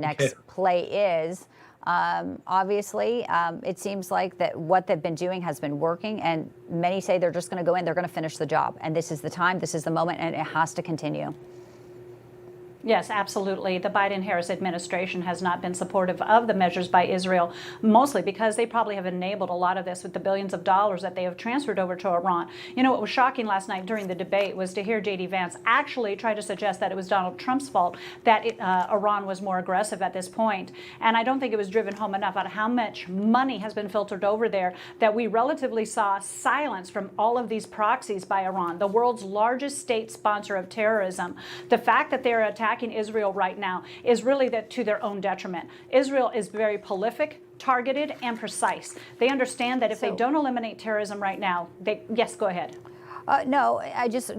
next play is. Obviously, it seems like that what they've been doing has been working, and many say they're just going to go in, they're going to finish the job, and this is the time, this is the moment, and it has to continue. Yes, absolutely. The Biden-Harris administration has not been supportive of the measures by Israel, mostly because they probably have enabled a lot of this with the billions of dollars that they have transferred over to Iran. You know, what was shocking last night during the debate was to hear J.D. Vance actually try to suggest that it was Donald Trump's fault that Iran was more aggressive at this point. And I don't think it was driven home enough on how much money has been filtered over there that we relatively saw silence from all of these proxies by Iran, the world's largest state sponsor of terrorism. The fact that they're attacking Israel right now is really to their own detriment. Israel is very prolific, targeted, and precise. They understand that if they don't eliminate terrorism right now, yes, go ahead. No,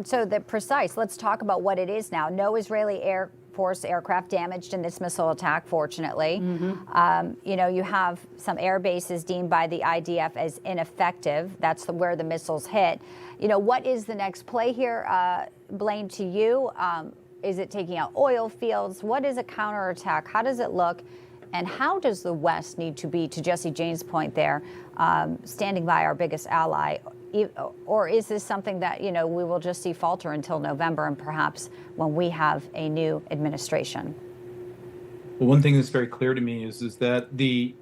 so the precise, let's talk about what it is now. No Israeli Air Force aircraft damaged in this missile attack, fortunately. You know, you have some air bases deemed by the IDF as ineffective. That's where the missiles hit. You know, what is the next play here, Blaine, to you? Is it taking out oil fields? What is a counterattack? How does it look? And how does the West need to be, to Jessie Jane's point there, standing by our biggest ally? Or is this something that, you know, we will just see falter until November and perhaps when we have a new administration? Well, one thing that's very clear to me is that the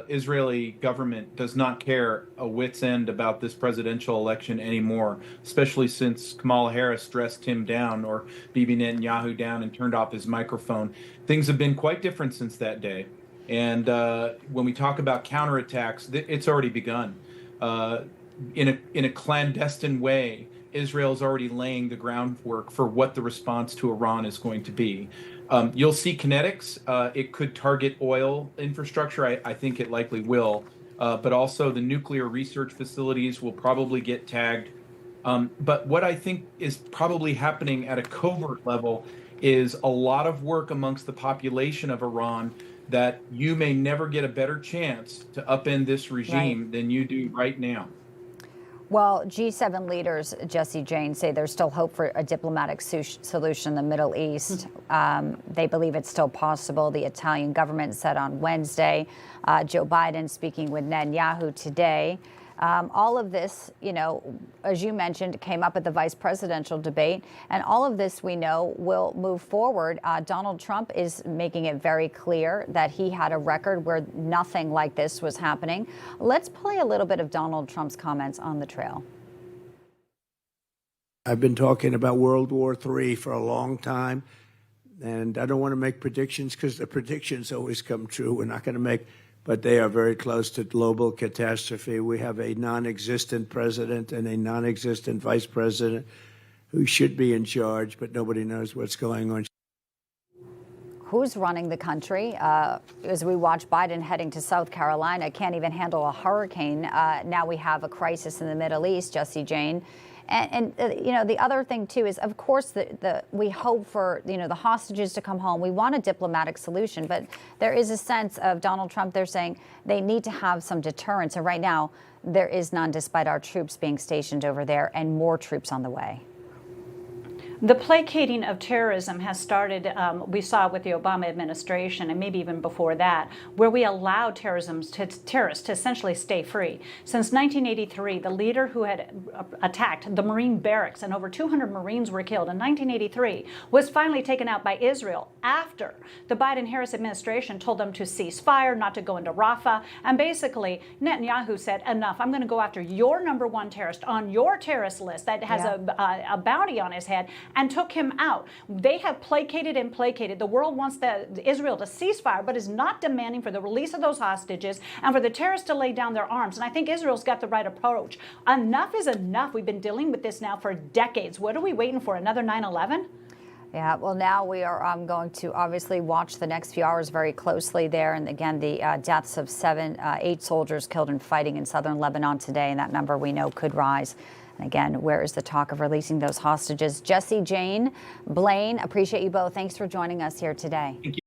Israeli government does not care a whit's end about this presidential election anymore, especially since Kamala Harris dressed him down, or Bibi Netanyahu down, and turned off his microphone. Things have been quite different since that day. And when we talk about counterattacks, it's already begun. In a clandestine way, Israel is already laying the groundwork for what the response to Iran is going to be. You'll see kinetics. It could target oil infrastructure. I think it likely will. But also the nuclear research facilities will probably get tagged. But what I think is probably happening at a covert level is a lot of work amongst the population of Iran that you may never get a better chance to upend this regime than you do right now. Well, G7 leaders, Jessie Jane, say there's still hope for a diplomatic solution in the Middle East. They believe it's still possible. The Italian government said on Wednesday. Joe Biden speaking with Netanyahu today. All of this, you know, as you mentioned, came up at the vice presidential debate. And all of this, we know, will move forward. Donald Trump is making it very clear that he had a record where nothing like this was happening. Let's play a little bit of Donald Trump's comments on the trail. I've been talking about World War III for a long time. And I don't want to make predictions because the predictions always come true. We're not going to make, but they are very close to global catastrophe. We have a non-existent president and a non-existent vice president who should be in charge, but nobody knows what's going on. Who's running the country? As we watch Biden heading to South Carolina, can't even handle a hurricane. Now we have a crisis in the Middle East, Jessie Jane. And you know, the other thing, too, is, of course, we hope for, you know, the hostages to come home. We want a diplomatic solution. But there is a sense of Donald Trump, they're saying they need to have some deterrence. And right now, there is none, despite our troops being stationed over there and more troops on the way. The placating of terrorism has started, we saw with the Obama administration, and maybe even before that, where we allowed terrorists to essentially stay free. Since 1983, the leader who had attacked the Marine barracks, and over 200 Marines were killed in 1983, was finally taken out by Israel after the Biden-Harris administration told them to cease fire, not to go into Rafah. And basically, Netanyahu said, enough, I'm going to go after your #1 terrorist on your terrorist list that has a bounty on his head, and took him out. They have placated and placated. The world wants Israel to cease fire, but is not demanding for the release of those hostages and for the terrorists to lay down their arms. And I think Israel's got the right approach. Enough is enough. We've been dealing with this now for decades. What are we waiting for? Another 9/11? Yeah, well, now we are going to obviously watch the next few hours very closely there. And again, the deaths of 8 soldiers killed in fighting in southern Lebanon today, and that number we know could rise. And again, where is the talk of releasing those hostages? Jessie Jane, Blaine, appreciate you both. Thanks for joining us here today. Thank you.